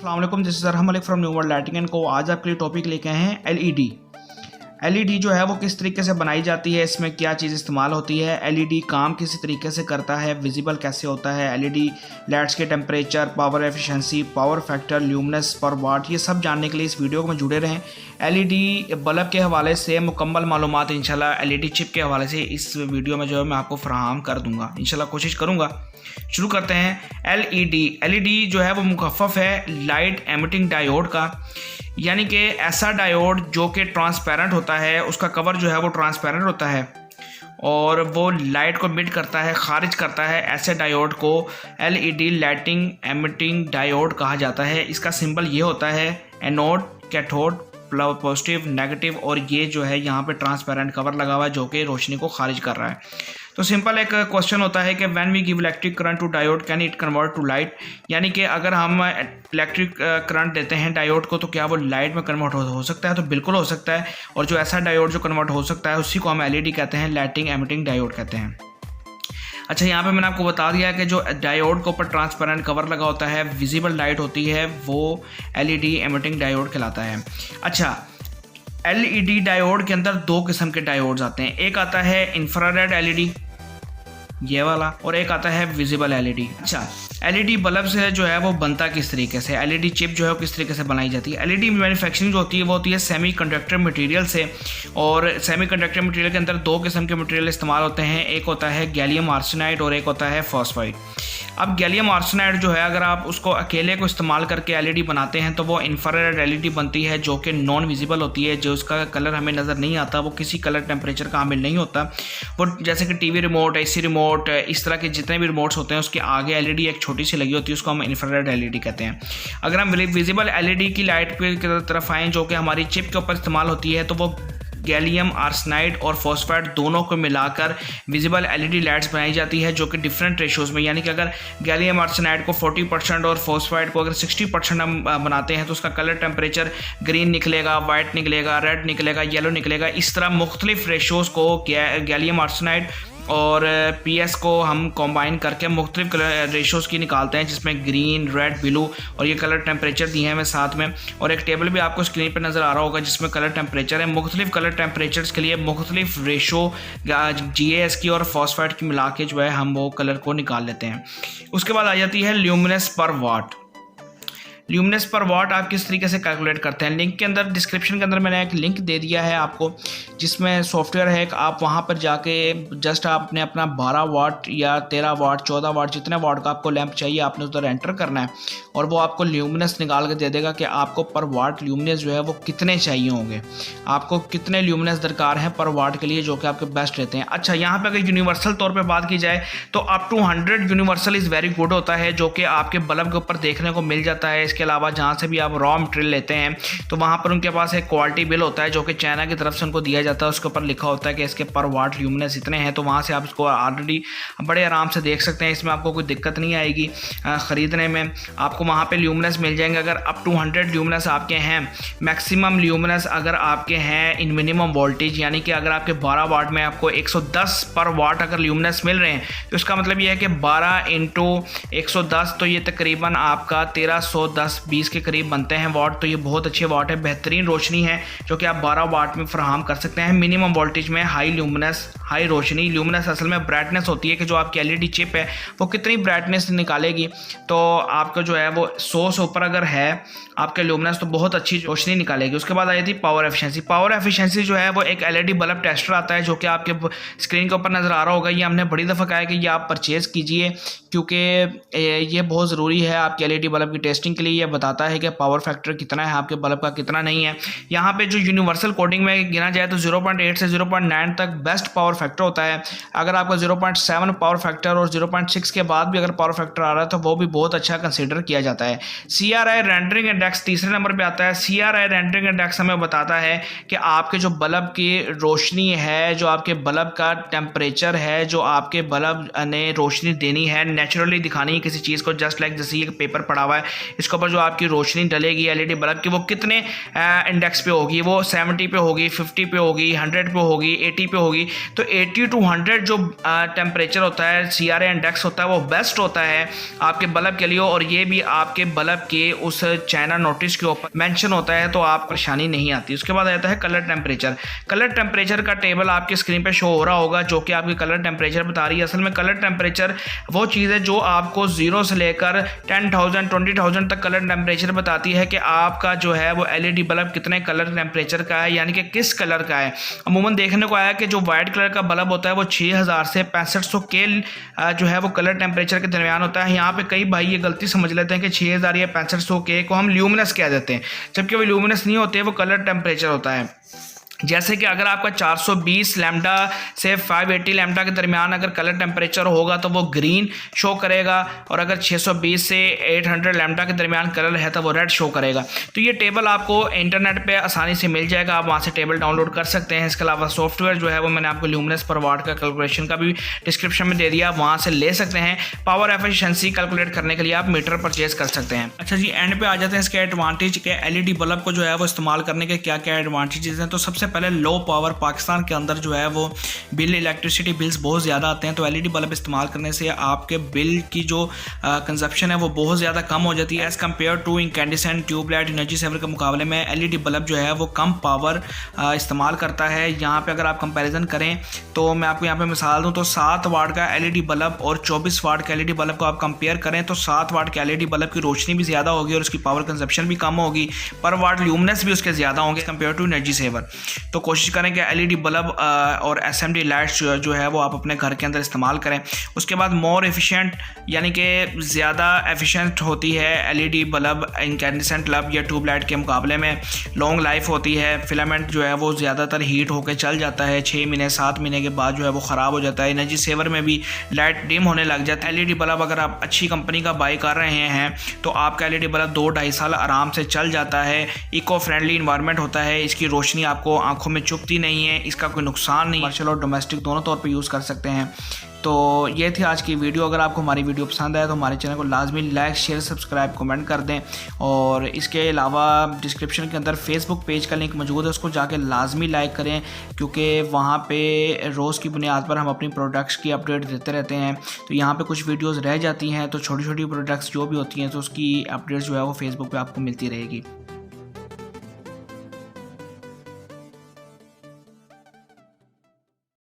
अस्सलाम वालेकुम, this is Arham Malik from new world lighting and co. आज आपके लिए टॉपिक लेके आए हैं एलईडी जो है वो किस तरीके से बनाई जाती है, इसमें क्या चीज़ इस्तेमाल होती है, एलईडी काम किस तरीके से करता है, विजिबल कैसे होता है, एलईडी लाइट्स के temperature, power efficiency, power factor, luminous पर वाट, ये सब जानने के लिए इस वीडियो में जुड़े रहें। एलईडी बल्ब के हवाले से मुकम्मल मालूमात इंशाल्लाह एलईडी चिप के हवाले से इस वीडियो में जो है मैं आपको फराहम कर दूंगा, इंशाल्लाह कोशिश करूँगा। शुरू करते हैं। एलईडी जो है वो मुखफ़फ़ है लाइट एमिटिंग डायोड का, यानी कि ऐसा डायोड जो कि ट्रांसपेरेंट होता है, उसका कवर जो है वो ट्रांसपेरेंट होता है और वो लाइट को एमिट करता है, खारिज करता है। ऐसे डायोड को एलईडी लाइटिंग एमिटिंग डायोड कहा जाता है। इसका सिंबल ये होता है एनोड, कैथोड, पॉजिटिव, नेगेटिव, और ये जो है यहाँ पे ट्रांसपेरेंट कवर लगा हुआ है जो कि रोशनी को खारिज कर रहा है। तो सिंपल एक क्वेश्चन होता है कि when we give electric current to diode can it convert to light, यानी कि अगर हम इलेक्ट्रिक करंट देते हैं डायोड को तो क्या वो लाइट में कन्वर्ट हो सकता है? तो बिल्कुल हो सकता है। और जो ऐसा डायोड जो कन्वर्ट हो सकता है उसी को हम एलईडी कहते हैं, लाइटिंग एमिटिंग डायोड कहते हैं। अच्छा, यहाँ पे मैंने आपको बता दिया है कि जो डायोड के ऊपर ट्रांसपेरेंट कवर लगा होता है, विजिबल लाइट होती है, वो एलईडी एमिटिंग डायोड कहलाता है। अच्छा, एलईडी डायोड के अंदर दो किस्म के डायोड्स आते हैं। एक आता है इंफ्रारेड एलईडी, ये वाला, और एक आता है विजिबल एलईडी। अच्छा, एलईडी बल्ब से जो है वो बनता किस तरीके से, एलईडी चिप जो है वो किस तरीके से बनाई जाती है। एलईडी मैन्युफैक्चरिंग जो होती है वो होती है सेमीकंडक्टर मटेरियल से, और सेमीकंडक्टर मटेरियल के अंदर दो किस्म के मटेरियल इस्तेमाल होते हैं। एक होता है गैलियम आर्सेनाइड और एक होता है फॉस्फाइड। अब गैलियम आर्सेनाइड जो है अगर आप उसको अकेले को इस्तेमाल करके एलईडी बनाते हैं तो वो इंफ्रारेड एलईडी बनती है जो कि नॉन विजिबल होती है, जो उसका कलर हमें नज़र नहीं आता, वो किसी कलर टेम्परेचर का हामिल नहीं होता। वो जैसे कि टीवी रिमोट, एसी रिमोट, इस तरह के जितने भी रिमोट्स होते हैं उसके आगे एलईडी एक छोटी सी लगी होती है, उसको हम इंफ्रारेड एलईडी कहते हैं। अगर हम विजिबल एलईडी की लाइट की तरफ आएँ जो कि हमारी चिप के ऊपर इस्तेमाल होती है, तो वो गैलियम आर्सेनाइड और फॉस्फाइड दोनों को मिलाकर विजिबल एलईडी लाइट्स बनाई जाती है जो कि डिफरेंट रेशोज़ में, यानी कि अगर गैलियम आर्सेनाइड को 40% और फॉस्फाइड को अगर 60% हम बनाते हैं तो उसका कलर टेम्परेचर ग्रीन निकलेगा, वाइट निकलेगा, रेड निकलेगा, येलो निकलेगा। इस तरह मुख्तलिफ रेशोज़ को गैलियम आर्सेनाइड और पीएस को हम कंबाइन करके मुख्तलिफ कलर रेशोज़ की निकालते हैं, जिसमें ग्रीन, रेड, ब्लू, और ये कलर टेम्परेचर दिए हैं साथ में। और एक टेबल भी आपको स्क्रीन पर नज़र आ रहा होगा जिसमें कलर टेम्परेचर है। मुख्तलिफ कलर टेम्परेचर्स के लिए मुख्तलिफ रेशो GAS की और फॉस्फाइड की मिला के जो है हम वो कलर को निकाल लेते हैं। उसके बाद आ जाती है ल्यूमिनस पर वाट। ल्यूमिनस पर वाट आप किस तरीके से कैलकुलेट करते हैं, लिंक के अंदर, डिस्क्रिप्शन के अंदर मैंने एक लिंक दे दिया है आपको, जिसमें सॉफ्टवेयर है एक, आप वहाँ पर जाके जस्ट आपने अपना 12 वाट या 13 वाट 14 वाट जितने वाट का आपको लैंप चाहिए आपने उधर एंटर करना है और वो आपको ल्यूमिनस निकाल के दे देगा कि आपको पर वाट ल्यूमिनस जो है वो कितने चाहिए होंगे, आपको कितने ल्यूमिनस दरकार हैं पर वाट के लिए, जो कि आपके बेस्ट रहते हैं। अच्छा, यहाँ पर अगर यूनिवर्सल तौर पर बात की जाए तो up to 100 universal is very good होता है, जो कि आपके बल्ब के ऊपर देखने को मिल जाता है। इसके अलावा जहाँ से भी आप रॉ मटेरियल लेते हैं तो वहाँ पर उनके पास एक क्वालिटी बिल होता है जो कि चाइना की तरफ से उनको दिया जाता है, उसके ऊपर लिखा होता है कि इसके पर वाट ल्यूमिनस इतने हैं, तो वहाँ से आप इसको ऑलरेडी बड़े आराम से देख सकते हैं। इसमें आपको कोई दिक्कत नहीं आएगी ख़रीदने में, आपको वहाँ पे ल्यूमिनस मिल जाएंगे। अगर अप टू 100 ल्यूमिनस आपके हैं, मैक्सिमम ल्यूमिनस अगर आपके हैं इन मिनिमम वोल्टेज, यानी कि अगर आपके 12 वाट में आपको 110 पर वाट अगर ल्यूमिनस मिल रहे हैं तो इसका मतलब ये है कि 12 × 110 तो ये तकरीबन आपका 1310-20 के करीब बनते हैं वाट। तो ये बहुत अच्छे वाट है, बेहतरीन रोशनी है जो कि आप 12 वाट में फराहम कर सकते हैं मिनिमम वोल्टेज में, हाई ल्यूमिनस, हाई रोशनी। ल्यूमिनस असल में ब्राइटनेस होती है कि जो आपकी एलईडी चिप है वो कितनी ब्राइटनेस निकालेगी, तो आपका जो है वो 100 से ऊपर अगर है आपके ल्यूमिनस तो बहुत अच्छी रोशनी निकालेगी। उसके बाद आ जाती है पावर एफिशिएंसी। पावर एफिशिएंसी जो है वो एक एलईडी बल्ब टेस्टर आता है जो कि आपके स्क्रीन के ऊपर नज़र आ रहा होगा। ये हमने बड़ी दफ़ा कहा है कि ये आप परचेज़ कीजिए क्योंकि ये बहुत ज़रूरी है आपकी एलईडी बल्ब की टेस्टिंग के लिए। ये बताता है कि पावर फैक्टर कितना है आपके बल्ब का, कितना नहीं है। यहाँ पे जो यूनिवर्सल कोडिंग में गिना जाए तो 0.8 से 0.9 तक बेस्ट पावर फैक्टर होता है। अगर आपका 0.7 पावर फैक्टर और 0.6 के बाद भी अगर पावर फैक्टर आ रहा है तो वो भी बहुत अच्छा कंसीडर किया जाता है। CRI रेंडरिंग इंडेक्स तीसरे नंबर पे आता है। CRI रेंडरिंग इंडेक्स हमें बताता है कि आपके जो बल्ब की रोशनी है, जो आपके बल्ब का टेम्परेचर है, जो आपके बल्ब ने रोशनी देनी है, नेचुरली दिखानी है किसी चीज़ को, जस्ट लाइक जैसे ये पेपर पड़ा हुआ है, इसके ऊपर जो आपकी रोशनी डलेगी एलईडी बल्ब की वो कितने इंडेक्स पे होगी, वो 70 पे होगी, 50 पे होगी, होगी, 100 पे होगी, 80 पे होगी। तो 80 to 100 जो टेम्परेचर होता है, CRA इंडेक्स होता है, वो बेस्ट होता है आपके बल्ब के लिए। और ये भी आपके बल्ब के उस चाइना नोटिस के ऊपर मेंशन होता है, तो आप परेशानी नहीं आती। उसके बाद आता है कलर टेम्परेचर। कलर टेम्परेचर का टेबल आपकी स्क्रीन पे शो हो रहा होगा, जो कि आपकी कलर टेम्परेचर बता रही है। असल में कलर टेम्परेचर वो चीज़ है जो आपको 0 से लेकर 10,000 20,000 तक कलर टेम्परेचर बताती है कि आपका जो है वो LED बल्ब कितने कलर टेम्परेचर का है, यानी कि किस कलर का है। अमूमन देखने को आया कि जो वाइट कलर का बल्ब होता है वो 6000 से 6500 के जो है वो कलर टेम्परेचर के दरमियान होता है। यहाँ पे कई भाई ये गलती समझ लेते हैं कि 6000 या 6500 के को हम ल्यूमिनस कह देते हैं, जबकि वो ल्यूमिनस नहीं होते, वो कलर टेम्परेचर होता है। जैसे कि अगर आपका 420 लैम्डा से 580 लैम्डा के दरमियान अगर कलर टेम्परेचर होगा तो वो ग्रीन शो करेगा, और अगर 620 से 800 लैम्डा के दरमियान कलर है तो वो रेड शो करेगा। तो ये टेबल आपको इंटरनेट पे आसानी से मिल जाएगा, आप वहाँ से टेबल डाउनलोड कर सकते हैं। इसके अलावा सॉफ्टवेयर जो है वो मैंने आपको ल्यूमिनस पर वाट का कैलकुलेशन का भी डिस्क्रिप्शन में दे दिया, आप वहाँ से ले सकते हैं। पावर एफिशिएंसी कैलकुलेट करने के लिए आप मीटर परचेज कर सकते हैं। अच्छा जी, एंड पे आ जाते हैं इसके एडवांटेज के। LED बल्ब को जो है वो इस्तेमाल करने के क्या क्या एडवांटेजेस हैं। तो सबसे पहले लो पावर, पाकिस्तान के अंदर जो है वो बिल, इलेक्ट्रिसिटी बिल्स बहुत ज़्यादा आते हैं, तो LED बल्ब इस्तेमाल करने से आपके बिल की जो कंजप्शन है वो बहुत ज़्यादा कम हो जाती है। As compared to incandescent, tube light, energy saver के मुकाबले में LED बल्ब जो है वो कम पावर इस्तेमाल करता है। यहाँ पे अगर आप कंपैरिजन करें तो मैं आपको यहाँ पे मिसाल दूँ तो 7 वाट का LED बल्ब और 24 वाट का LED बल्ब को आप कंपेयर करें तो 7 वाट के LED बल्ब की रोशनी भी ज़्यादा होगी और उसकी पावर कंजप्शन भी कम होगी, पर वाट ल्यूमिनस भी उसके ज़्यादा होंगे कंपेयर टू एनर्जी सेवर। तो कोशिश करें कि LED बल्ब और SMD लाइट्स जो है वो आप अपने घर के अंदर इस्तेमाल करें। उसके बाद मोर एफिशिएंट, यानी कि ज़्यादा एफिशिएंट होती है LED बल्ब इनकैंडिसेंट बल्ब या ट्यूबलाइट के मुकाबले में। लॉन्ग लाइफ होती है, फिलामेंट जो है वो ज़्यादातर हीट होकर चल जाता है, 6 महीने 7 महीने के बाद जो है वो ख़राब हो जाता है। एनर्जी सेवर में भी लाइट डिम होने लग जाता है। LED बल्ब अगर आप अच्छी कंपनी का बाई कर रहे हैं तो आपका LED बल्ब 2-2.5 साल आराम से चल जाता है। इको फ्रेंडली इन्वायरमेंट होता है, इसकी रोशनी आपको आंखों में चुभती नहीं है, इसका कोई नुकसान नहीं, कमर्शियल और डोमेस्टिक दोनों तौर पे यूज़ कर सकते हैं। तो ये थी आज की वीडियो। अगर आपको हमारी वीडियो पसंद आए तो हमारे चैनल को लाजमी लाइक, शेयर, सब्सक्राइब, कमेंट कर दें। और इसके अलावा डिस्क्रिप्शन के अंदर फेसबुक पेज का लिंक मौजूद है, उसको जाके लाजमी लाइक करें, क्योंकि वहाँ पे रोज़ की बुनियाद पर हम अपनी प्रोडक्ट्स की अपडेट देते रहते हैं। तो यहाँ पे कुछ वीडियोज़ रह जाती हैं, तो छोटी छोटी प्रोडक्ट्स जो भी होती हैं तो उसकी अपडेट्स जो है वो फेसबुक पर आपको मिलती रहेगी।